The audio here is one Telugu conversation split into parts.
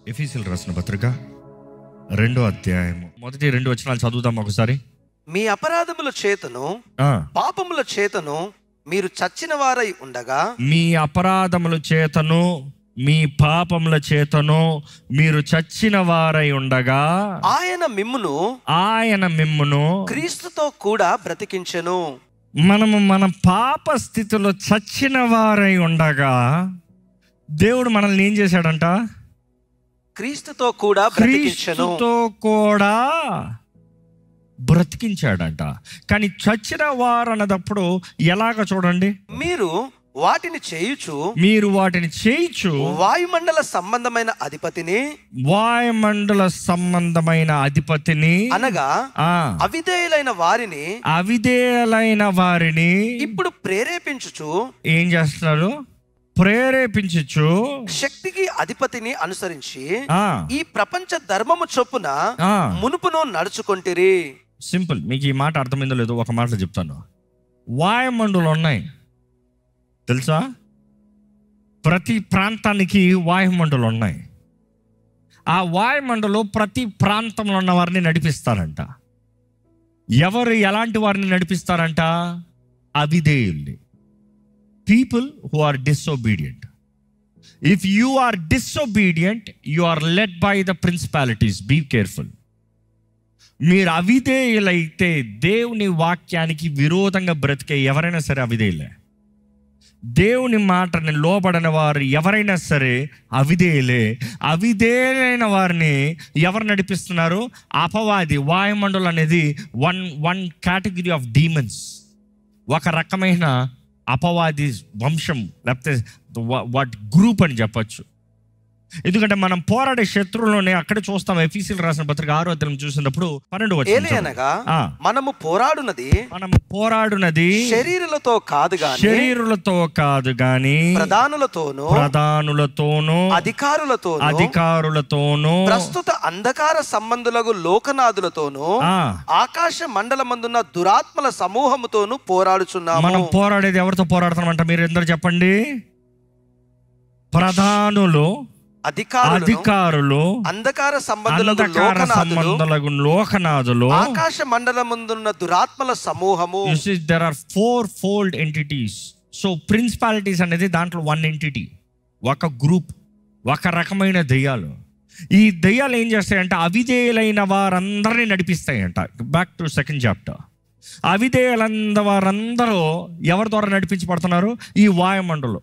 ఎఫెసీయులకు రాసిన పత్రిక 2వ అధ్యాయము మొదటి 2 వచనాలు చదువుదాం ఒకసారి. మీ అపరాధముల చేతను పాపముల చేతను మీరు చచ్చిన వారై ఉండగా, మీ అపరాధముల చేతను మీ పాపముల చేతను మీరు చచ్చిన వారై ఉండగా, ఆయన మిమ్మును క్రీస్తుతో కూడా బ్రతికించెను. మనము మన పాప స్థితిలో చచ్చిన వారై ఉండగా దేవుడు మనల్ని ఏం చేశాడంట? క్రీస్తుతో కూడా బ్రతికించాడంట. కానీ చచ్చిన వారు అన్నదప్పుడు ఎలాగ చూడండి, మీరు వాటిని చేయుచు వాయుమండల సంబంధమైన అధిపతిని అనగా అవిధేయులైన వారిని ఇప్పుడు ప్రేరేపించుచు ఏం చేస్తున్నారు? ప్రేరేపించు శక్తికి అధిపతిని అనుసరించి ఈ ప్రపంచ ధర్మము చొప్పున మునుపును నడుచుకొంటిరి. సింపుల్. మీకు ఈ మాట అర్థమైందో లేదో ఒక మాటలో చెప్తాను. వాయుమండలు ఉన్నాయి తెలుసా? ప్రతి ప్రాంతానికి వాయుమండలు ఉన్నాయి. ఆ వాయుమండలు ప్రతి ప్రాంతంలో ఉన్న వారిని నడిపిస్తారంట. ఎవరు ఎలాంటి వారిని నడిపిస్తారంట? అవిధేయుల్ని. People who are disobedient. If you are disobedient, you are led by the principalities. Be careful. మీరు అవిధేయులైతే దేవుని వాక్యానికి విరోధంగా బ్రతికే ఎవరైనా సరే అవిధేయులే. దేవుని మాటని లోబడిన వారు ఎవరైనా సరే అవిధేయులే. అవిధేయులైన వారిని ఎవరు నడిపిస్తున్నారు? అపవాది. వాయుమండలం అనేది వన్ కేటగిరీ ఆఫ్ డీమన్స్, ఒక రకమైన అపవాది వంశం, లేకపోతే వాట్ గ్రూప్ అని చెప్పచ్చు. ఎందుకంటే మనం పోరాడే శత్రువులోనే అక్కడ చూస్తాం. ఎఫెసీయులకు రాసిన పత్రిక 6వ అధ్యాయం చూసినప్పుడు 12వ వచనం, మనము పోరాడునది శరీరులతో కాదు గాని ప్రధానులతోనూ అధికారులతోనూ ప్రస్తుత అంధకార సంబంధులకు లోకనాథులతోనూ ఆకాశ మండలమందున్న దురాత్మల సమూహముతోనూ పోరాడుచున్నాము. మనం పోరాడేది ఎవరితో పోరాడుతున్నామంట? మీరు ఎందరు చెప్పండి. ప్రధానులు, అధికారులు, అంధకార సంబంధులకు లోకనాథులు, ఆకాశ మండలమందున్న దురాత్మల సమూహము. There are fourfold entities. So principalities అనేది దాంట్లో వన్ ఎంటిటీ, ఒక గ్రూప్, ఒక రకమైన దెయ్యాలు. ఈ దెయ్యాలు ఏం చేస్తాయంటే అవిధేయులైన వారందరినీ నడిపిస్తాయంట. Back to 2nd chapter. అవిధేయులంద వారందరూ ఎవరి ద్వారా నడిపించబడుతున్నారు? ఈ వాయుమండలు.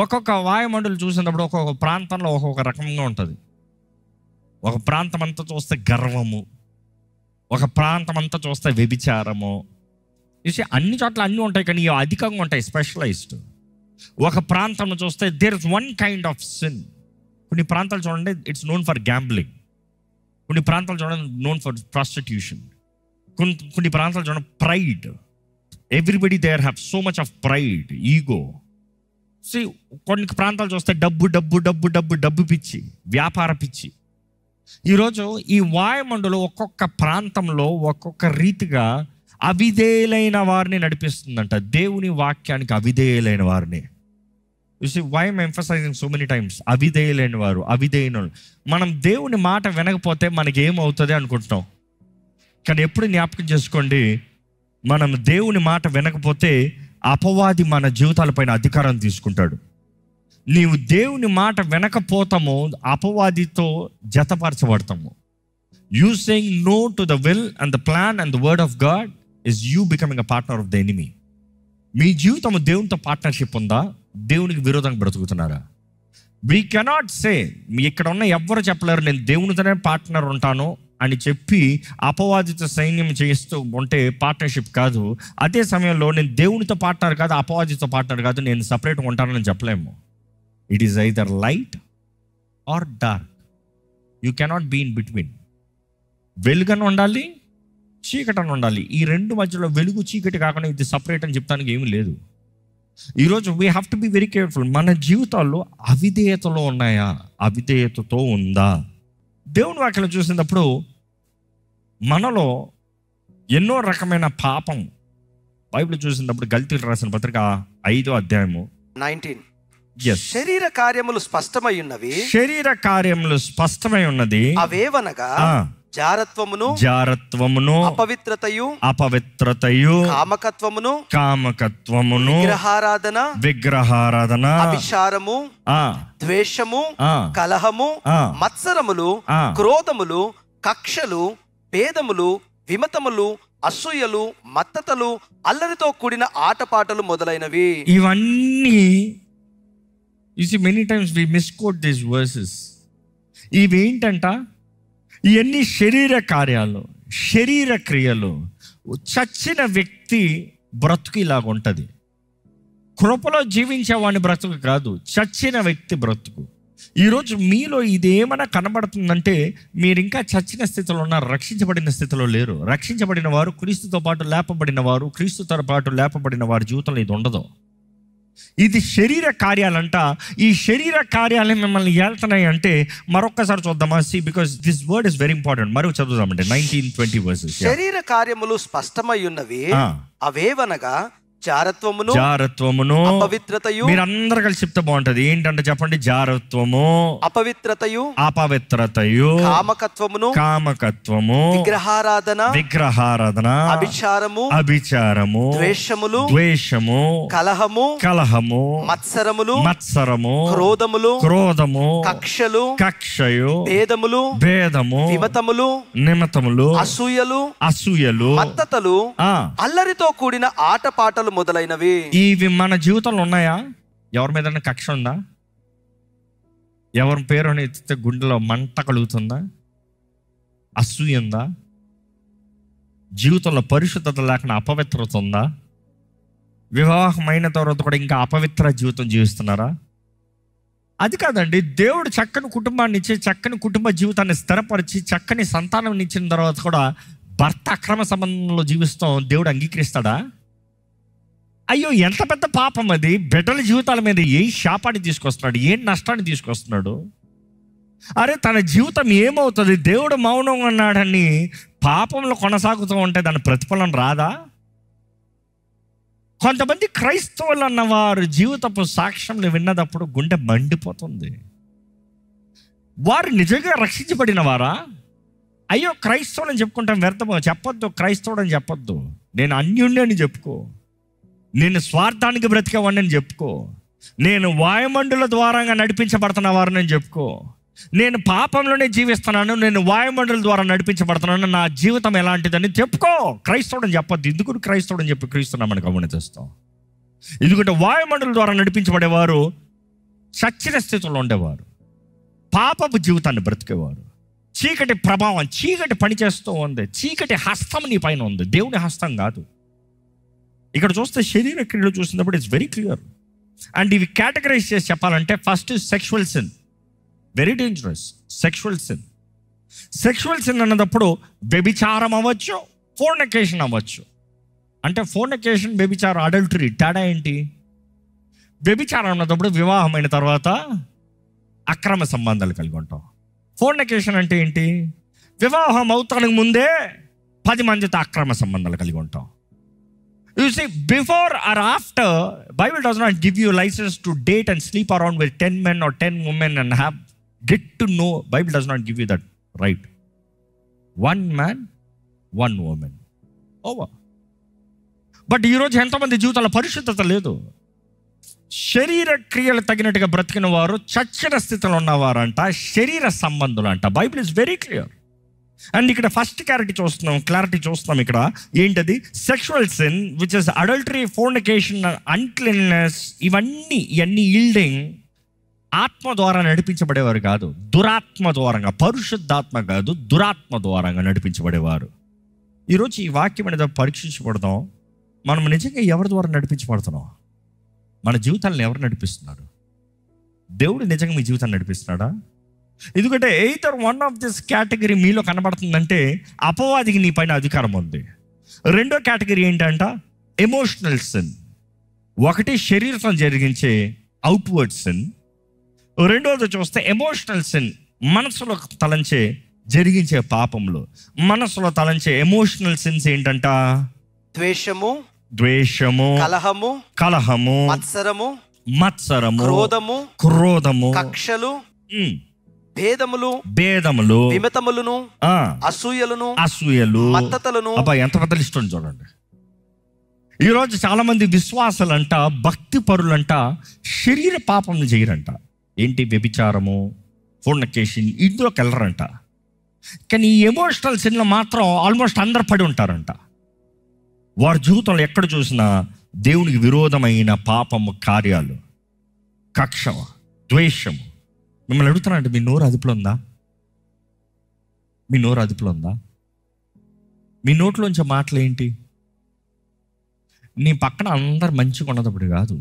ఒక్కొక్క వాయుమండలు చూసినప్పుడు ఒక్కొక్క ప్రాంతంలో ఒక్కొక్క రకంగా ఉంటుంది. ఒక ప్రాంతం అంతా చూస్తే గర్వము, ఒక ప్రాంతం అంతా చూస్తే వ్యభిచారము. అన్ని చోట్ల అన్నీ ఉంటాయి, కానీ అధికంగా ఉంటాయి, స్పెషలైజ్డ్. ఒక ప్రాంతం చూస్తే there is one kind of sin. కొన్ని ప్రాంతాలు చూడండి, ఇట్స్ నోన్ ఫర్ గ్యాంబ్లింగ్. కొన్ని ప్రాంతాలు చూడండి, నోన్ ఫర్ ప్రాస్టిట్యూషన్. కొన్ని ప్రాంతాలు చూడండి, pride. Everybody there have so much of pride, ego. కొన్ని ప్రాంతాలు చూస్తే డబ్బు డబ్బు డబ్బు డబ్బు డబ్బు పిచ్చి, వ్యాపార పిచ్చి. ఈరోజు ఈ వాయుమండలు ఒక్కొక్క ప్రాంతంలో ఒక్కొక్క రీతిగా అవిధేయులైన వారిని నడిపిస్తుందంట. దేవుని వాక్యానికి అవిధేయులైన వారిని. Why I'm emphasizing so many times అవిధేయులైన వారు, అవిధేయులు. మనం దేవుని మాట వినకపోతే మనకి ఏమవుతుంది అనుకుంటున్నాం. కానీ ఎప్పుడు జ్ఞాపకం చేసుకోండి, మనం దేవుని మాట వినకపోతే అపవాది మన జీవితాలపైన అధికారం తీసుకుంటాడు. నీవు దేవుని మాట వినకపోతాము, అపవాదితో జతపరచబడతాము. You saying no to the will and the plan and the word of God is you becoming a partner of the enemy. మీ జీవితం దేవునితో పార్ట్నర్షిప్ ఉందా? దేవునికి విరోధంగా బ్రతుకుతున్నారా? వీ కెనాట్ సే, ఇక్కడ ఉన్న ఎవ్వరు చెప్పలేరు నేను దేవునితోనే పార్ట్నర్ ఉంటాను అని చెప్పి అపవాదితో సైన్యం చేస్తూ ఉంటే పార్ట్నర్షిప్ కాదు. అదే సమయంలో నేను దేవునితో పార్ట్నర్ కాదు, అపవాదితో పార్ట్నర్ కాదు, నేను సపరేట్గా ఉంటానని చెప్పలేము. It is either light or dark. You cannot be in between. వెలుగని ఉండాలి, చీకటి అని ఉండాలి. ఈ రెండు మధ్యలో వెలుగు చీకటి కాకుండా ఇది సపరేట్ అని చెప్తానికి ఏమీ లేదు. ఈరోజు we have to be very careful. మన జీవితాల్లో అవిధేయతలో ఉన్నాయా? అవిధేయతతో ఉందా? దేవుని వాక్యం చూసినప్పుడు మనలో ఎన్నో రకమైన పాపం బైబిల్ చూసినప్పుడు గల్తీలు రాసిన పత్రిక 5వ అధ్యాయము 19 శరీర కార్యములు స్పష్టమై ఉన్నవి. శరీర కార్యములు స్పష్టమై ఉన్నది. అవేవనగా జారత్వమును, అపవిత్రతయు, కామకత్వమును, విగ్రహారాధన, అభిచారము, ద్వేషము, కలహము, మత్సరములు, క్రోధములు, కక్షలు, భేదములు, విమతములు, అసూయలు, మత్తతలు, అల్లరితో కూడిన ఆటపాటలు మొదలైనవి. ఇవన్నీ you see many times we misquote these verses. ఇవేంటంట? ఇవన్నీ శరీర కార్యాలు, శరీర క్రియలు. చచ్చిన వ్యక్తి బ్రతుకు ఇలాగ ఉంటుంది. కృపలో జీవించే వాని బ్రతుకు కాదు, చచ్చిన వ్యక్తి బ్రతుకు. ఈరోజు మీలో ఇదేమైనా కనబడుతుందంటే మీరు ఇంకా చచ్చిన స్థితిలో ఉన్నారు, రక్షించబడిన స్థితిలో లేరు. రక్షించబడిన వారు, క్రీస్తుతో పాటు లేపబడిన వారు, క్రీస్తుతో పాటు లేపబడిన వారి జీవితంలో ఇది ఉండదు. ఇది శరీర కార్యాలంట. ఈ శరీర కార్యాలే మిమ్మల్ని ఏళ్తున్నాయి అంటే మరొక్కసారి చూద్దామా? Because this word is very important. మరొక చదువుదామంటే 19-20 వర్సెస్. శరీర కార్యములు స్పష్టమై ఉన్నవి. అవేవనగా జారత్వమును, అపవిత్రతయు. మీరందరూ కలిసి చెప్తే బాగుంటది. ఏంటంటే చెప్పండి. జారత్వము, అపవిత్రతయు, కామకత్వము, విగ్రహారాధన, అభిచారము, ద్వేషము, కలహము, మత్సరము, క్రోధము, కక్షయు, భేదము, నిమిత్తములు, అసూయలు, మత్తతలు, అల్లరితో కూడిన ఆటపాటలు మొదలైనవి. ఇవి మన జీవితంలో ఉన్నాయా? ఎవరి మీద కక్ష ఉందా? ఎవరి పేరు ఎత్తితే గుండెలో మంట కలుగుతుందా? అసూయ ఉందా? జీవితంలో పరిశుద్ధత లేకుండా అపవిత్రత ఉందా? వివాహమైన తర్వాత కూడా ఇంకా అపవిత్ర జీవితం జీవిస్తున్నారా? అది కాదండి. దేవుడు చక్కని కుటుంబాన్ని ఇచ్చి, చక్కని కుటుంబ జీవితాన్ని స్థిరపరిచి, చక్కని సంతానం ఇచ్చిన తర్వాత కూడా భర్త అక్రమ సంబంధంలో జీవిస్తాం దేవుడు అంగీకరిస్తాడా? అయ్యో, ఎంత పెద్ద పాపం అది. బిడ్డల జీవితాల మీద ఏం శాపాన్ని తీసుకొస్తున్నాడు, ఏం నష్టాన్ని తీసుకొస్తున్నాడు. అరే, తన జీవితం ఏమవుతుంది? దేవుడు మౌనంగా ఉన్నాడని పాపంలో కొనసాగుతూ ఉంటే దాని ప్రతిఫలం రాదా? కొంతమంది క్రైస్తవులు అన్నవారు జీవితపు సాక్ష్యంలు విన్నదప్పుడు గుండె మండిపోతుంది. వారు నిజంగా రక్షించబడిన వారా? అయ్యో, క్రైస్తవులు అని చెప్పుకుంటాం, వ్యర్థమో. చెప్పొద్దు క్రైస్తవుడు అని చెప్పొద్దు. నేను అన్యుణ్ణి అని చెప్పుకో. నేను స్వార్థానికి బ్రతికేవాడిని అని చెప్పుకో. నేను వాయుమండల ద్వారంగా నడిపించబడుతున్న వారిని అని చెప్పుకో. నేను పాపంలోనే జీవిస్తున్నాను, నేను వాయుమండల ద్వారా నడిపించబడుతున్నాను, నా జీవితం ఎలాంటిదని చెప్పుకో. క్రైస్తవుడు అని చెప్పొద్దు. ఎందుకు క్రైస్తవుడు అని చెప్పి క్రీస్తున్నామని గమనిస్తాం. ఎందుకంటే వాయుమండల ద్వారా నడిపించబడేవారు చచ్చిన స్థితిలో ఉండేవారు, పాపపు జీవితాన్ని బ్రతికేవారు. చీకటి ప్రభావం, చీకటి పనిచేస్తూ ఉంది, చీకటి హస్తం నీ పైన ఉంది, దేవుని హస్తం కాదు. ఇక్కడ చూస్తే శరీర క్రియలు చూసినప్పుడు ఇట్స్ వెరీ క్లియర్. అండ్ ఇవి కేటగరైజ్ చేసి చెప్పాలంటే first sexual sin, very dangerous. Sexual sin అన్నప్పుడు వ్యభిచారం అవ్వచ్చు, ఫోర్నికేషన్ అవ్వచ్చు. అంటే ఫోర్నికేషన్, వ్యభిచారం, అడల్టరీ తేడా ఏంటి? వ్యభిచారం అన్నప్పుడు వివాహమైన తర్వాత అక్రమ సంబంధాలు కలిగి ఉంటాం. ఫోర్నికేషన్ అంటే ఏంటి? వివాహం అవుతానికి ముందే 10 మందితో అక్రమ సంబంధాలు కలిగి ఉంటాం. You see, before or after, Bible does not give you license to date and sleep around with 10 men or 10 women and get to know. Bible does not give you that right. 1 man, 1 woman. Over. But ఈరోజు ఎంతమంది జీవితాల పరిశుద్ధత లేదు. శరీర క్రియలు తగినట్టుగా బ్రతికిన వారు చచ్చిన స్థితిలో ఉన్నవారంట, శరీర సంబంధులు అంట. Bible is very clear. And ఇక్కడ ఫస్ట్ క్లారిటీ చూస్తున్నాం. ఇక్కడ ఏంటది? Sexual sin, which is adultery, fornication, uncleanness. ఇవన్నీ ఈల్డింగ్ ఆత్మ ద్వారా నడిపించబడేవారు కాదు, దురాత్మ ద్వారంగా. పరిశుద్ధాత్మ కాదు, దురాత్మ ద్వారంగా నడిపించబడేవారు. ఈరోజు ఈ వాక్యం అనేది పరీక్షించబడదాం. మనం నిజంగా ఎవరి ద్వారా నడిపించబడుతున్నాం? మన జీవితాలను ఎవరు నడిపిస్తున్నారు? దేవుడు నిజంగా మీ జీవితాన్ని నడిపిస్తున్నాడా? ఎందుకంటే either one of this category మీలో కనబడుతుందంటే అపవాదికి నీ పైన అధికారం ఉంది. రెండో కేటగిరీ ఏంటంట? Emotional sin. ఒకటి శరీరం జరిగించే అవుట్వర్డ్ సిన్. రెండోది చూస్తే ఎమోషనల్ సిన్, మనసులో తలంచే జరిగించే పాపంలో. మనసులో తలంచే ఎమోషనల్ సిన్స్ ఏంటంట? ద్వేషము, కలహము, మత్సరము, క్రోధము, కక్షలు, భేదములు, విమతములను, అసూయలు, మత్తతలను. అబ్బా, ఎంత పెద్ద లిస్ట్ ఉంది చూడండి. ఈరోజు చాలా మంది విశ్వాసులంట, భక్తి పరులంట శరీర పాపం చేయరంట. ఏంటి? వ్యభిచారము, ఫోర్నికేషన్, ఇందులోకి వెళ్ళరంట. కానీ ఈ ఎమోషనల్ సిన్లో మాత్రం ఆల్మోస్ట్ అందరు పడి ఉంటారంట. వారి జీవితంలో ఎక్కడ చూసినా దేవునికి విరోధమైన పాపము కార్యాలు, కక్ష, ద్వేషము. మిమ్మల్ని అడుగుతున్నానంటే, మీ నోరు అదుపులో ఉందా? మీ నోరు అదుపులో ఉందా? మీ నోట్లోంచి మాటలు ఏంటి? నీ పక్కన అందరు మంచిగా ఉన్నప్పుడు కాదు,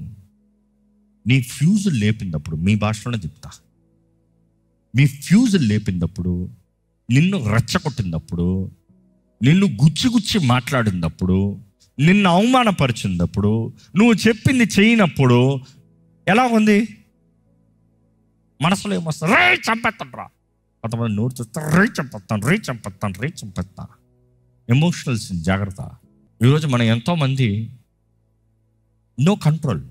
నీ ఫ్యూజులు లేపినప్పుడు, మీ భాషలోనే చెప్తా, మీ ఫ్యూజులు లేపినప్పుడు, నిన్ను రెచ్చగొట్టినప్పుడు, నిన్ను గుచ్చి మాట్లాడినప్పుడు, నిన్ను అవమానపరిచినప్పుడు, నువ్వు చెప్పింది చేయనప్పుడు ఎలా ఉంది? మనసులో ఏమొస్తా? రే చంపేస్తాను రా. కొంతమంది నోరు చూస్తా, రే చంపేస్తాను. ఎమోషనల్స్ జాగ్రత్త. ఈరోజు మనం ఎంతోమంది నో కంట్రోల్,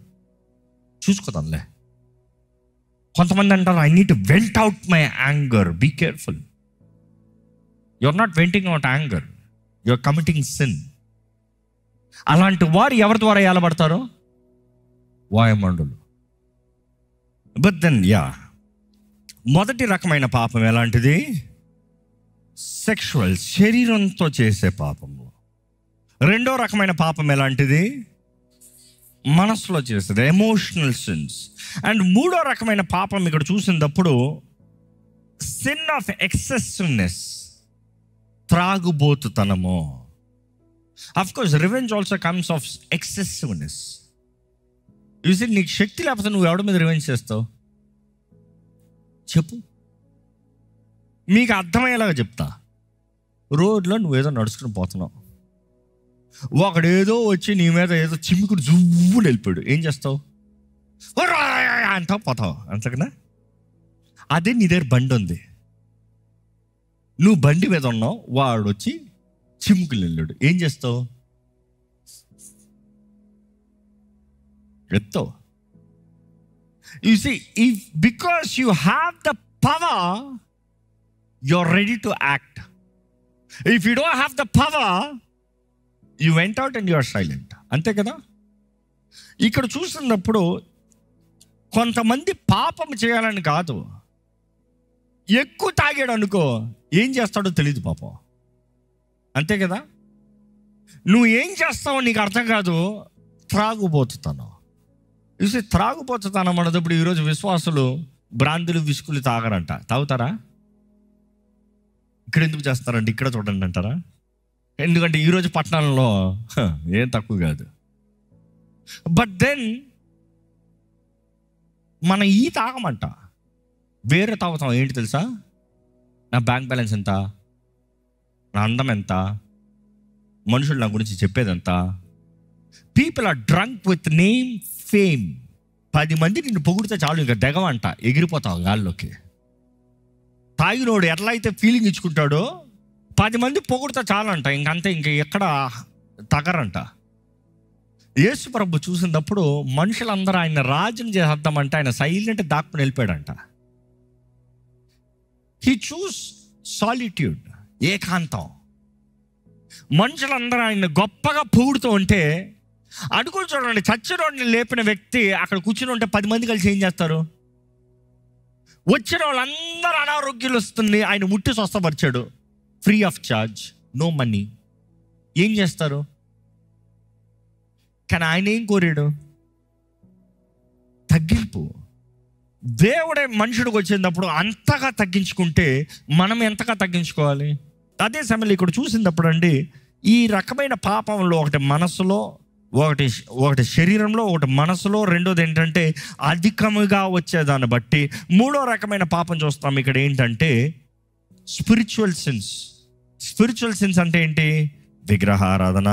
చూసుకోదాంలే. కొంతమంది అంటారు, I need to vent out my anger. Be careful. You are not venting out anger, you are committing sin. అలాంటి వారు ఎవరి ద్వారా ఏలబడతారో? వాయుమండలు. బట్ దెన్ మొదటి రకమైన పాపం ఎలాంటిది? సెక్షువల్, శరీరంతో చేసే పాపము. రెండో రకమైన పాపం ఎలాంటిది? మనసులో చేసేది, ఎమోషనల్ సిన్స్. అండ్ మూడో రకమైన పాపం ఇక్కడ చూసినప్పుడు సిన్ ఆఫ్ ఎక్సెసివ్నెస్, త్రాగుబోతుతనము. Of course revenge also comes of excessiveness. చూసి, నీకు శక్తి లేకపోతే నువ్వు ఎవరి మీద రివెంజ్ చేస్తావు? చెప్పు, మీకు అర్థమయ్యేలాగా చెప్తా. రోడ్లో నువ్వేదో నడుచుకుని పోతున్నావు, ఒకడేదో వచ్చి నీ మీద ఏదో చిమ్ముకుని జువ్వుని వెళ్ళిపోయాడు. ఏం చేస్తావు? అంటావు, పోతావు. అంతకన్నా అదే నీ దగ్గర బండి ఉంది, నువ్వు బండి మీద ఉన్నావు, వాడు వచ్చి చిమ్ముకుని వెళ్ళాడు. ఏం చేస్తావు? ఎత్తావు. You see, because you have the power, you're ready to act. If you don't have the power, you went out and you are silent. అంతే కదా? ఇక్కడ చూస్తున్నప్పుడు కొంతమంది పాపం చేయాలని కాదు, ఎక్కువ తాగాడు అనుకో, ఏం చేస్తాడో తెలియదు పాపం. అంతే కదా? నువ్వు ఏం చేస్తావో నీకు అర్థం కాదు. త్రాగుబోతున్నావు. చూసి, త్రాగుబోతున్నాం అన్నప్పుడు ఈరోజు విశ్వాసులు బ్రాందులు, విసుకులు తాగరంట. తాగుతారా? ఇక్కడ ఎందుకు చేస్తారంటే, ఇక్కడ చూడండి అంటారా? ఎందుకంటే ఈరోజు పట్టణాలలో ఏం తక్కువ కాదు. బట్ దెన్ మనం ఈ తాగమంట, వేరే తాగుతాం. ఏంటి తెలుసా? నా బ్యాంక్ బ్యాలెన్స్ ఎంత, నా అందం ఎంత, మనుషులు నా గురించి చెప్పేదంత. People are drunk with name, fame. 10 మంది నిన్ను పొగిడితే చాలు, ఇంకా దెగవంట, ఎగిరిపోతావు గాల్లోకి. తాగినోడు ఎట్లా అయితే ఫీలింగ్ ఇచ్చుకుంటాడో, 10 మంది పొగిడితే చాలంట, ఇంకంతే, ఇంక ఎక్కడ తగరంట. యేసు ప్రభు చూసినప్పుడు మనుషులందరూ ఆయన రాజ్యం చేద్దామంటే ఆయన సైలెంట్ దాక్కుని వెళ్ళిపోయాడంట. హీ చూస్ సాలిట్యూడ్, ఏకాంతం. మనుషులందరూ ఆయన గొప్పగా పొగుడుతూ ఉంటే, అడుగులు చూడండి, చచ్చినోడిని లేపిన వ్యక్తి అక్కడ కూర్చుని ఉంటే 10 మంది కలిసి ఏం చేస్తారు? వచ్చిన వాళ్ళందరూ అనారోగ్యాలు వస్తుంది, ఆయన ముట్టి స్వస్థపరిచాడు, free of charge, no money. ఏం చేస్తారు? కానీ ఆయన ఏం కోరాడు? తగ్గింపు. దేవుడే మనుషుడికి వచ్చినప్పుడు అంతగా తగ్గించుకుంటే మనం ఎంతగా తగ్గించుకోవాలి? అదే సమయంలో ఇక్కడ చూసినప్పుడు అండి, ఈ రకమైన పాపంలో ఒకటి మనసులో, ఒకటి శరీరంలో, ఒకటి మనసులో, రెండోది ఏంటంటే అధికముగా వచ్చేదాన్ని బట్టి మూడో రకమైన పాపం చూస్తాం. ఇక్కడ ఏంటంటే స్పిరిచువల్ సిన్స్. స్పిరిచువల్ సిన్స్ అంటే ఏంటి? విగ్రహారాధన.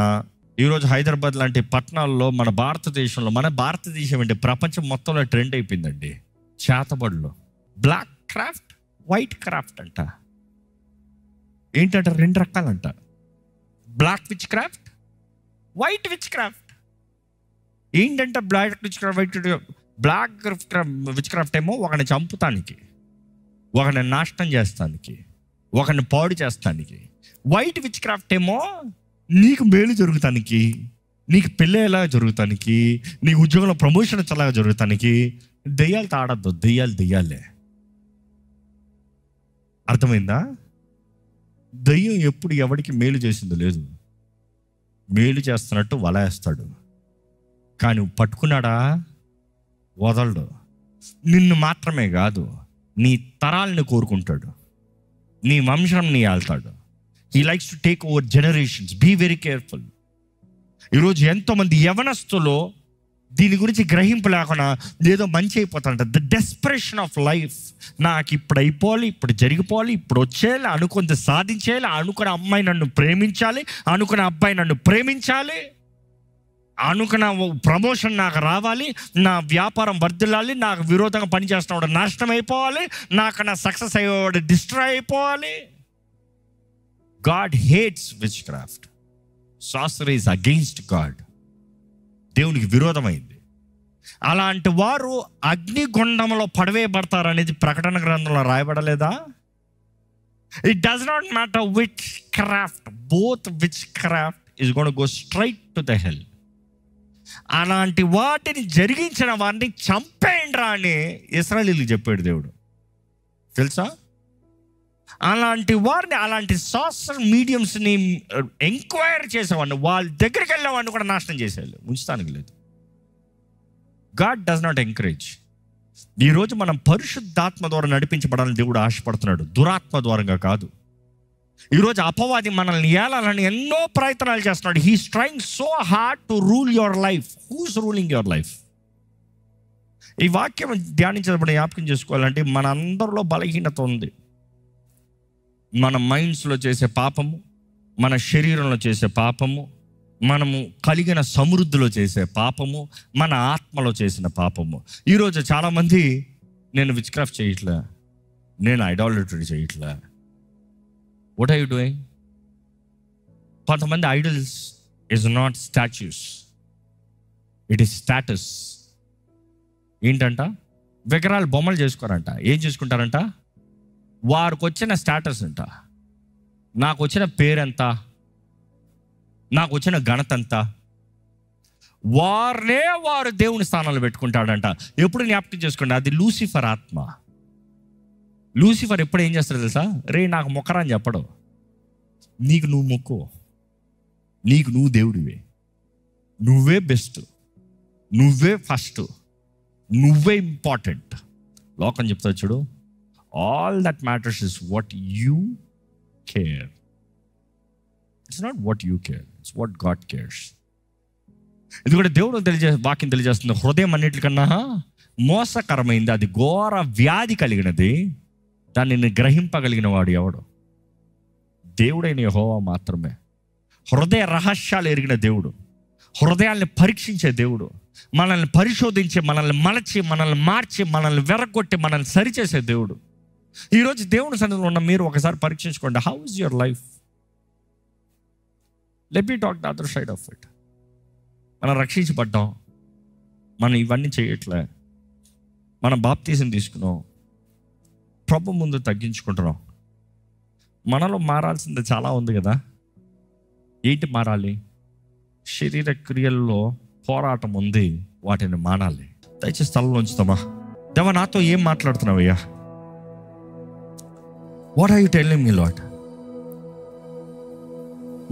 ఈరోజు హైదరాబాద్ లాంటి పట్టణాల్లో, మన భారతదేశం అంటే ప్రపంచం మొత్తంలో ట్రెండ్ అయిపోయిందండి. చేతబడులు, బ్లాక్ క్రాఫ్ట్, వైట్ క్రాఫ్ట్ అంట. ఏంటంట? 2 రకాలంట. Black witch craft, white witch craft. ఏంటంటే black witch craft, white. Black witch craft ఏమో ఒకరిని చంపుతానికి, ఒకరిని నాశనం చేస్తానికి, ఒకరిని పాడు చేస్తానికి. వైట్ విచ్ క్రాఫ్ట్ ఏమో నీకు మేలు జరుగుతానికి, నీకు పెళ్ళేలా జరుగుతానికి, నీ ఉద్యోగంలో ప్రమోషన్ చల్లగా జరుగుతానికి. దెయ్యాలతో ఆడద్దు, దెయ్యాలే. అర్థమైందా? దెయ్యం ఎప్పుడు ఎవరికి మేలు చేసిందో లేదు. మేలు చేస్తున్నట్టు వల వేస్తాడు, కానీ పట్టుకున్నాడా వదలడు. నిన్ను మాత్రమే కాదు, నీ తరాలను కోరుకుంటాడు, నీ వంశంని ఆళ్తాడు. He likes to take over generations. Be very careful. ఈరోజు ఎంతోమంది యవనస్తులు దీని గురించి గ్రహింపు లేకుండా ఏదో మంచి అయిపోతారంట. The desperation of life. నాకు ఇప్పుడు అయిపోవాలి, ఇప్పుడు జరిగిపోవాలి, ఇప్పుడు వచ్చేయాలి, అనుకుంది సాధించేయాలి, అనుకున్న అమ్మాయి నన్ను ప్రేమించాలి, అనుకున్న అబ్బాయి నన్ను ప్రేమించాలి, అనుకున్న ప్రమోషన్ నాకు రావాలి, నా వ్యాపారం వర్ధిల్లాలి, నాకు విరోధంగా పనిచేస్తున్నవాడు నాశనం అయిపోవాలి, నాకు నా సక్సెస్ అయ్యేవాడు డిస్ట్రాయ్ అయిపోవాలి. God hates witch craft. Sorcery is against God. దేవునికి విరోధమైంది. అలాంటి వారు అగ్నిగుండంలో పడవేయబడతారు అనేది ప్రకటన గ్రంథంలో రాయబడలేదా? It does not matter witch craft, both witch craft is gonna go straight to the hell. అలాంటి వాటిని జరిగించిన వారిని చంపేయండిరా అని ఇశ్రాయేలీయులకు చెప్పాడు దేవుడు. తెలుసా? అలాంటి వారిని, అలాంటి సాసర్ మీడియంస్ని ఎంక్వైరీ చేసేవాడిని, వాళ్ళ దగ్గరికి వెళ్ళేవాడిని కూడా నాశనం చేసేవాళ్ళు, ఉంచుతానికి లేదు. God does not encourage. ఈరోజు మనం పరిశుద్ధాత్మ ద్వారా నడిపించబడాలని దేవుడు ఆశపడుతున్నాడు, దురాత్మ ద్వారంగా కాదు. ఈరోజు అపవాది మనల్ని ఏలాలని ఎన్నో ప్రయత్నాలు చేస్తున్నాడు. He's trying so hard to rule your life. Who's ruling your life? ఈ వాక్యం ధ్యానించబడి జ్ఞాపకం చేసుకోవాలంటే మన అందరిలో బలహీనత ఉంది. మన మైండ్స్లో చేసే పాపము, మన శరీరంలో చేసే పాపము, మనము కలిగిన సమృద్ధిలో చేసే పాపము, మన ఆత్మలో చేసిన పాపము. ఈరోజు చాలామంది నేను విచ్ క్రాఫ్ట్ చేయట్లే, నేను ఐడాలట్రీ చేయట్లే. What are you doing? కొంతమంది idols is not statues, it is status. ఏంటంట? విగ్రహాలు బొమ్మలు చేసుకోరంట. ఏం చేసుకుంటారంట? వారికి వచ్చిన స్టాటస్ అంట, నాకు వచ్చిన పేరెంత, నాకు వచ్చిన ఘనత అంత, వారినే వారు దేవుని స్థానాలు పెట్టుకుంటాడంట. ఎప్పుడు జ్ఞాపకం చేసుకోండి, అది లూసిఫర్ ఆత్మ. లూసిఫర్ ఎప్పుడు ఏం చేస్తాడు తెలుసా? రే నాకు మొక్కరా అని చెప్పడు. నీకు నువ్వు మొక్కు, నీకు నువ్వు దేవుడివే, నువ్వే బెస్ట్, నువ్వే ఫస్ట్, నువ్వే ఇంపార్టెంట్. లోకం చెప్తా చూడు, all that matters is what you care. It's not what you care, it's what God cares. ఇది కూడా దేవుడు వాక్యం తెలియజేస్తుంది. హృదయం అన్నిటికన్నా మోసకరమైంది, అది ఘోర వ్యాధి కలిగినది, దానిని గ్రహింపగలిగిన వాడు ఎవడు? దేవుడైన యెహోవా మాత్రమే. హృదయ రహస్యాలు ఎరిగిన దేవుడు, హృదయాల్ని పరీక్షించే దేవుడు, మనల్ని పరిశోధించి, మనల్ని మలచి, మనల్ని మార్చి, మనల్ని వెరగొట్టి, మనల్ని సరిచేసే దేవుడు. ఈరోజు దేవుని సన్నిధిలో ఉన్న మీరు ఒకసారి పరీక్షించుకోండి. How is your life? Let me talk the other side of it. మనం రక్షించబడ్డాం, మనం ఇవన్నీ చేయట్లే, మనం బాప్తీసం తీసుకున్నాం, ప్రభు ముందు తగ్గించుకుంటున్నాం. మనలో మారాల్సింది చాలా ఉంది కదా. ఏంటి మారాలి? శరీర క్రియల్లో పోరాటం ఉంది, వాటిని మానాలి. దయచేసి స్థలంలో ఉంచుతామా? దేవా, నాతో ఏం మాట్లాడుతున్నావయ్యా? What are you telling me Lord?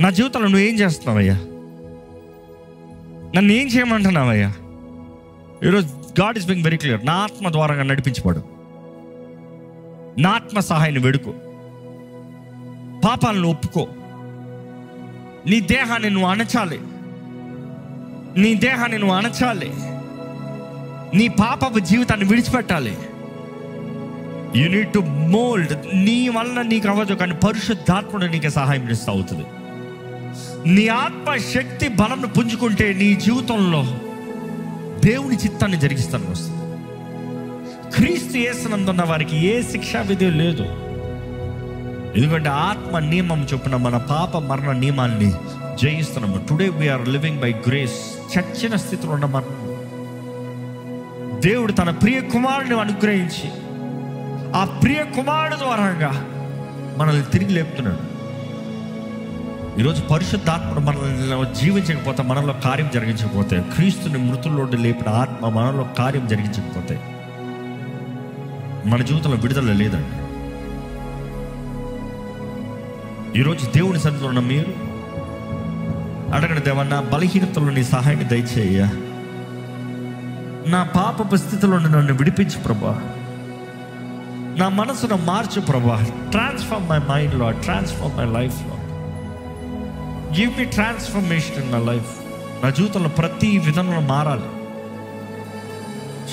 నా జీవితంలో నువ్వు ఏం చేస్తున్నావయ్యా? నన్ను ఏం చేయమంటున్నావయ్యా? ఈరోజు God is being very clear. నా ఆత్మ ద్వారా నడిపించబడు, నా ఆత్మ సహాయాన్ని వెడుకో, పాపాలను ఒప్పుకో, నీ దేహాన్ని నువ్వు అణచాలి, నీ దేహాన్ని నువ్వు అణచాలి, నీ పాపపు జీవితాన్ని విడిచిపెట్టాలి. You need to mould. నీ వల్ల నీకు అవ్వదు, కానీ పరిశుద్ధాత్ముడు నీకు సహాయం చేస్తూ అవుతుంది. నీ ఆత్మ శక్తి బలంను పుంజుకుంటే నీ జీవితంలో దేవుని చిత్తాన్ని జరిగిస్తాను వస్తుంది. క్రీస్తు యేసునందున్న వారికి ఏ శిక్షా విధి లేదు. ఎందుకంటే ఆత్మ నియమం చొప్పున మన పాప మరణ నియమాన్ని జయిస్తున్నాము. Today we are living by grace. చచ్చిన స్థితిలో ఉన్న మనం దేవుడు తన ప్రియ కుమారుని అనుగ్రహించి ఆ ప్రియ కుమారుడు ద్వారాగా మనల్ని తిరిగి లేపుతున్నాడు. ఈరోజు పరిశుద్ధాత్మ మనల్ని జీవించకపోతే, మనలో కార్యం జరిగించకపోతే, క్రీస్తుని మృతుల్లో లేపిన ఆత్మ మనలో కార్యం జరిగించకపోతే మన జీవితంలో విడుదల లేదండి. ఈరోజు దేవుని సన్నిధిలో ఉన్న మీరు అడగండి, దేవా నా బలహీనతలో నీ సహాయాన్ని దయచేయ, నా పాపపు స్థితిలో నన్ను విడిపించు ప్రభా, నా మనసును మార్చు ప్రభా, transform my mind lord, transform my life lord, give me transformation in my life. నా జీవితంలో ప్రతి విధంలో మారాలి.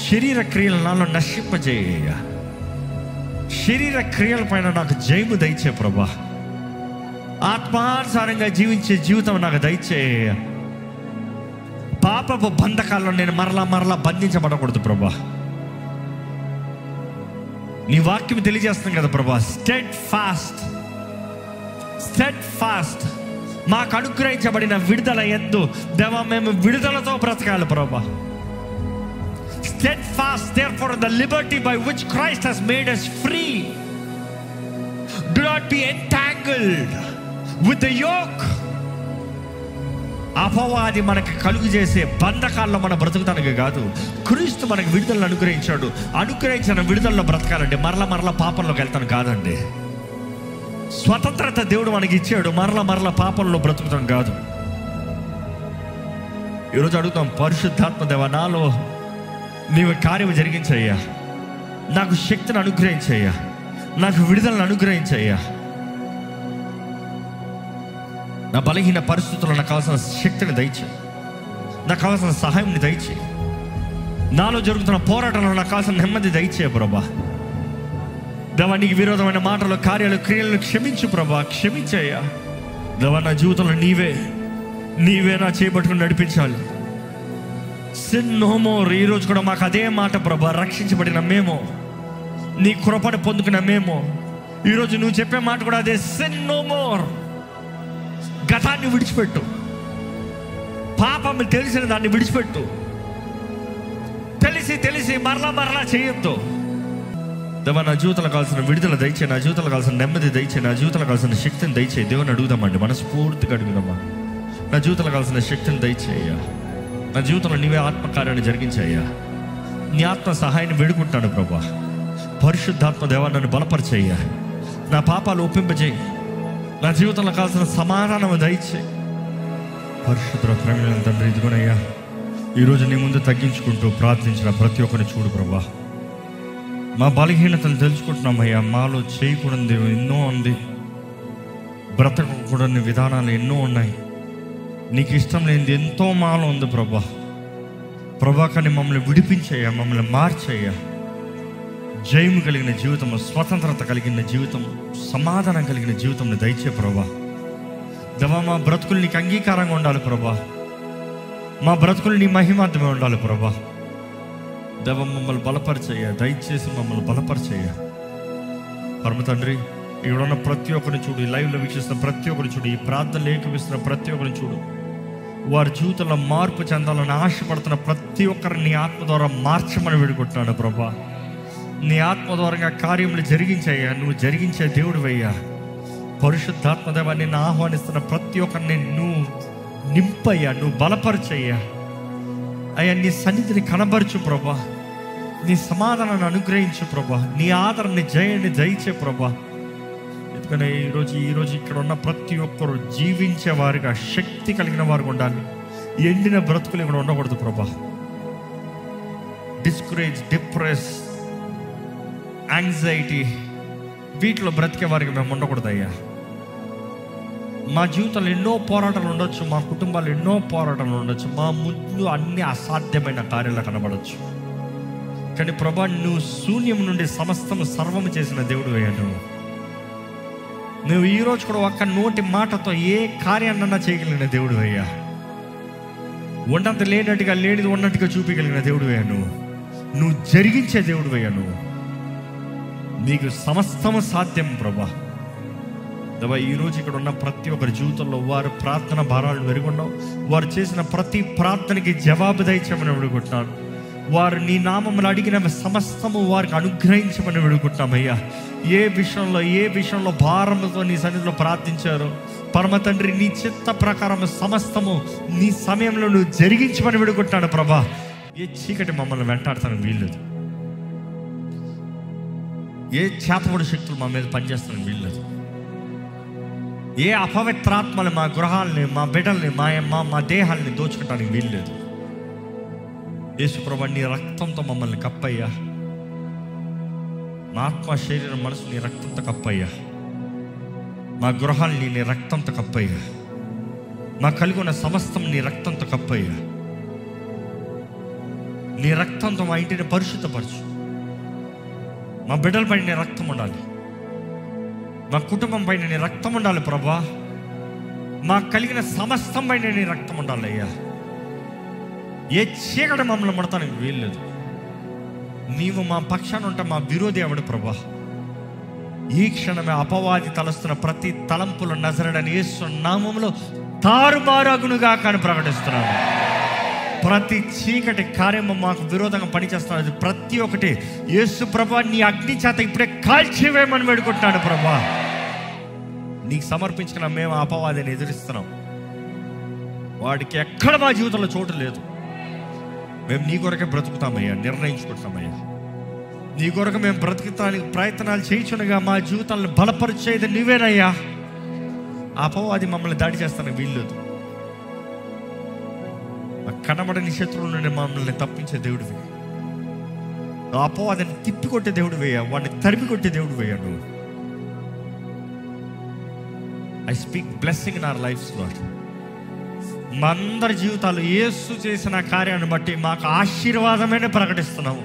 శరీర క్రియలు నాలో నశింపజేయ, శరీర క్రియల పైన నాకు జయము దయచే ప్రభా, ఆత్మానుసారంగా జీవించే జీవితం నాకు దయచేయ. పాపపు బంధకాల్లో నేను మరలా బంధించబడకూడదు ప్రభా. నీ వాక్యం తెలియజేస్తుంది కదా ప్రభా, స్టెడ్ ఫాస్ట్ మాకు అనుగ్రహించబడిన విడుదల యందు దేవా మేము విడుదలతో బ్రతకాలి ప్రభా. Steadfast therefore in the liberty by which Christ has made us free. Do not be entangled with the yoke. అపవాది మనకి కలుగు చేసే బంధకాల్లో మన బ్రతుకుతానికి కాదు, క్రీస్తు మనకు విడుదలను అనుగ్రహించాడు. అనుగ్రహించిన విడుదలలో బ్రతకాలండి, మరలా పాపంలోకి వెళ్తాను కాదండి. స్వతంత్రత దేవుడు మనకి ఇచ్చాడు, మరలా పాపంలో బ్రతుకుతాం కాదు. ఈరోజు అడుగుతాం, పరిశుద్ధాత్మ దేవా నాలో నీవు కార్యం జరిగించయ్యా, నాకు శక్తిని అనుగ్రహించయ్యా, నాకు విడుదలను అనుగ్రహించయ్యా. నా బలహీన పరిస్థితుల్లో నాకు కావాల్సిన శక్తిని దయచే, నాకు కావాల్సిన సహాయంని దయచే, నాలో జరుగుతున్న పోరాటంలో నాకు కావాల్సిన నెమ్మది దయచే ప్రభా. దేవా నీకు విరోధమైన మాటలు, కార్యాలు, క్రియలను క్షమించు ప్రభా, క్షమించయ్యా. దేవా నా జీవితంలో నీవే నా చేపట్టుకుని నడిపించాలి. Sin no more. ఈరోజు కూడా మాకు అదే మాట ప్రభా, రక్షించబడిన మేము, నీ కృపను పొందుకున్న మేము, ఈరోజు నువ్వు చెప్పే మాట కూడా అదే, సిన్ నో మోర్. గతాన్ని విడిచిపెట్టు, పాపం తెలిసిన దాన్ని విడిచిపెట్టు, తెలిసి మరలా చేయొద్దు. దేవా నా జీవితంలో కావాల్సిన విడుదల దయచే, నా జీవితంలో కావాల్సిన నెమ్మది దయచే, నా జీవితంలో కావాల్సిన శక్తిని దయచే. దేవుని అడుగుదామండి, మనస్ఫూర్తిగా అడుగుదామా. నా జీవితంలో కావాల్సిన శక్తిని దయచేయ్యా, నా జీవితంలో నీవే ఆత్మకార్యాన్ని జరిగించయ్యా. నీ ఆత్మ సహాయాన్ని వేడుకుంటాను ప్రభా. పరిశుద్ధాత్మ దేవా నన్ను బలపరిచయ్యా, నా పాపాలు ఒప్పింపజేయి, నా జీవితంలో కావాల్సిన సమాధానం దయచేయి. పరిశుద్ధ ప్రేమ తండ్రి, ఇదిగోనయ్యా ఈరోజు నీ ముందు తగ్గించుకుంటూ ప్రార్థించిన ప్రతి ఒక్కరిని చూడు ప్రభా. మా బలహీనతలు తెలుసుకుంటున్నామయ్యా, మాలో చేయకూడదు ఎన్నో ఉంది, బ్రతకూడని విధానాలు ఎన్నో ఉన్నాయి, నీకు ఇష్టం లేనిది ఎంతో మాలో ఉంది ప్రభా. కానీ మమ్మల్ని విడిపించయ్యా, మమ్మల్ని మార్చయ్యా. జయము కలిగిన జీవితము, స్వతంత్రత కలిగిన జీవితం, సమాధానం కలిగిన జీవితంని దయచే ప్రభా. దేవా మా బ్రతుకులు నీకు అంగీకారంగా ఉండాలి ప్రభా, మా బ్రతుకులు నీ మహిమార్థమే ఉండాలి ప్రభా. దేవ మమ్మల్ని బలపరిచయ్యా, దయచేసి మమ్మల్ని బలపరిచయ్యా. పరమ తండ్రి, ఇక్కడున్న ప్రతి ఒక్కరిని చూడు, ఈ లైవ్లో వీక్షిస్తున్న ప్రతి ఒక్కరిని చూడు, ఈ ప్రార్థనలు ఏకమిస్తున్న ప్రతి ఒక్కరిని చూడు. వారి జీవితంలో మార్పు చెందాలని ఆశపడుతున్న ప్రతి ఒక్కరిని నీ ఆత్మ ద్వారా మార్చమని వేడుకుంటున్నాను ప్రభా. నీ ఆత్మ ద్వారా కార్యములు జరిగించయ్యా, నువ్వు జరిగించే దేవుడివయ్యా. పరిశుద్ధాత్మ దేవా నిన్ను ఆహ్వానిస్తున్న ప్రతి ఒక్కరిని నువ్వు నింపయ్యా, నువ్వు బలపరచయ్యా. అయ్యా నీ సన్నిధిని కనబరచు ప్రభా, నీ సమాధానాన్ని అనుగ్రహించు ప్రభా, నీ ఆదరణని జయాన్ని దయచే ప్రభా. ఎందుకనే ఈరోజు ఇక్కడ ఉన్న ప్రతి ఒక్కరు జీవించే వారిగా, శక్తి కలిగిన వారు ఉండాలి. ఎండిన బ్రతుకులు ఇక్కడ ఉండకూడదు ప్రభా. డిస్కరేజ్, డిప్రెస్, యాంగ్జైటీ, వీటిలో బ్రతికే వారికి మేము ఉండకూడదు అయ్యా. మా జీవితంలో ఎన్నో పోరాటాలు ఉండొచ్చు, మా కుటుంబాలు ఎన్నో పోరాటాలు ఉండొచ్చు, మా ముందు అన్ని అసాధ్యమైన కార్యాలు కనబడవచ్చు. కానీ ప్రభా నువ్వు శూన్యం నుండి సమస్తము సర్వము చేసిన దేవుడు అయ్యా. నువ్వు ఈరోజు కూడా ఒక్క నోటి మాటతో ఏ కార్యాన్నన్నా చేయగలిగిన దేవుడు అయ్యా. ఉన్నంత లేనట్టుగా లేనిది ఉన్నట్టుగా చూపించగలిగిన దేవుడు అయ్యా. నువ్వు జరిగించే దేవుడు అయ్యా. నీకు సమస్తము సాధ్యం ప్రభా. దేవా ఈరోజు ఇక్కడ ఉన్న ప్రతి ఒక్కరి జీవితంలో వారు ప్రార్థన భారాలను వెరుగున్నావు, వారు చేసిన ప్రతి ప్రార్థనకి జవాబు దయచేయమని అడుగుతున్నాను. వారు నీ నామములు అడిగిన సమస్తము వారికి అనుగ్రహించమని వేడుకుంటున్నామయ్యా. ఏ విషయంలో భారముతో నీ సన్నిధిలో ప్రార్థించారో పరమ తండ్రి, నీ చిత్త ప్రకారం సమస్తము నీ సమయంలో నువ్వు జరిగించమని వేడుకుంటున్నాను ప్రభా. ఏ చీకటి మమ్మల్ని వెంటాడుతాను వీల్లేదు, ఏ చేతబడి శక్తులు మా మీద పనిచేస్తాను వీల్లేదు, ఏ అపవిత్రాత్మలు మా గృహాలని, మా బిడ్డల్ని, మా దేహాలని దోచుకోవటానికి వీల్లేదు. యేసు ప్రభా, నీ రక్తంతో మమ్మల్ని కప్పయ్యా. మా ఆత్మ, శరీరం, మనసు నీ రక్తంతో కప్పయ్యా. మా గృహాలని నీ రక్తంతో కప్పయ్యా. మా కలిగి ఉన్న సమస్తం నీ రక్తంతో కప్పయ్యా. నీ రక్తంతో మా ఇంటిని పరిశుద్ధపరచు. మా బిడ్డల పైన నీ రక్తం ఉండాలి, మా కుటుంబం పైన నీ రక్తం ఉండాలి ప్రభా. మాకు కలిగిన సమస్తం పైన నీ రక్తం ఉండాలి అయ్యా. ఏ చీకటి మమ్మల్ని ముడతానికి వీల్లేదు. నీవు మా పక్షాన ఉంటే మా విరోధి ఎవడు ప్రభా? ఈ క్షణమే అపవాది తలస్తున్న ప్రతి తలంపులు నజరేయుడైన యేసు నామములో తారుమారగునుగా కానీ ప్రకటిస్తున్నాను. ప్రతి చీకటి కార్యము మాకు విరోధంగా పనిచేస్తున్నది ప్రతి ఒక్కటి యేసు ప్రభా నీ అగ్ని చేత ఇప్పుడే కాల్చివేయమని వేడుకుంటున్నాను ప్రభా. నీకు సమర్పించుకున్న మేము అపవాదిని ఎదురిస్తున్నాం. వాడికి ఎక్కడ మా జీవితంలో చోటు లేదు. మేము నీ కొరకే బ్రతుకుతామయ్యా, నిర్ణయించుకుంటామయ్యా. నీ కొరకు మేము బ్రతుకుతానికి ప్రయత్నాలు చేయించుండగా మా జీవితాలను బలపరిచేది నీవేనయ్యా. అపవాది మమ్మల్ని దాడి చేస్తానికి వీల్లేదు. కనబడని శత్రువుల నుండి మమ్మల్ని తప్పించే దేవుడివి. అపవాదిని తిప్పికొట్టే దేవుడు వేయ, వాడిని తరిమి కొట్టే దేవుడు వేయ. నువ్వు I speak blessing in our lives Lord. మా అందరి జీవితాలు యేసు చేసిన కార్యాన్ని బట్టి మాకు ఆశీర్వాదమైన ప్రకటిస్తున్నాము.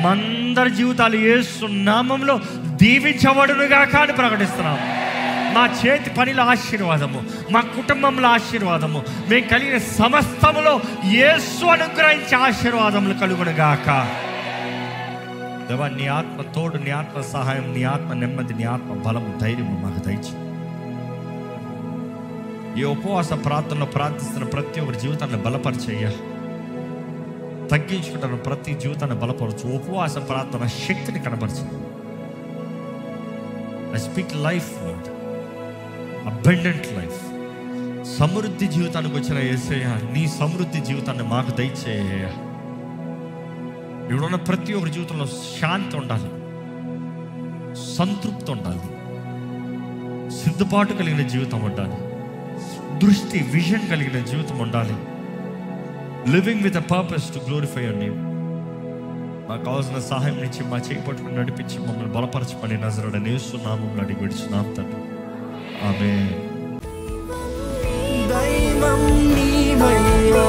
మా అందరి జీవితాలు యేసు నామంలో దీవించబడునుగా కానీ ప్రకటిస్తున్నాము. మా చేతి పనిలో ఆశీర్వాదము, మా కుటుంబంలో ఆశీర్వాదము, మేము కలిగిన సమస్తములో యేసు అనుగ్రహించే ఆశీర్వాదములు కలుగునుగాక. దేవా, నీ ఆత్మ తోడు, నీ ఆత్మ సహాయం, నీ ఆత్మ నెమ్మది, నీ ఆత్మ బలము, ధైర్యము మాకు దయచేయి. ఈ ఉపవాస ప్రార్థనలో ప్రార్థిస్తున్న ప్రతి ఒక్కరి జీవితాన్ని బలపరిచేయ్యా. తగ్గించుకుంటున్న ప్రతి జీవితాన్ని బలపరచు. ఉపవాస ప్రార్థన శక్తిని కనపరచు. I speak life Lord, abundant life. సమృద్ధి జీవితానికి వచ్చిన యేసయ్యా, నీ సమృద్ధి జీవితాన్ని మాకు దయచేయ. ఇప్పుడున్న ప్రతి ఒక్కరి జీవితంలో శాంతి ఉండాలి, సంతృప్తి ఉండాలి, సిద్ధపాటు కలిగిన జీవితం ఉండాలి, దృష్టి, విజన్ కలిగిన జీవితం ఉండాలి. Living with a purpose to glorify your name. మాకు కావాల్సిన సహాయం నుంచి మా చేయి పట్టుకుని నడిపించి మమ్మల్ని బలపరచమని నజరేయుడైన యేసు నామములో అడిగి విడుచున్నాం తండ్రి. ఆమేన్. దైవం నీవయ్యా.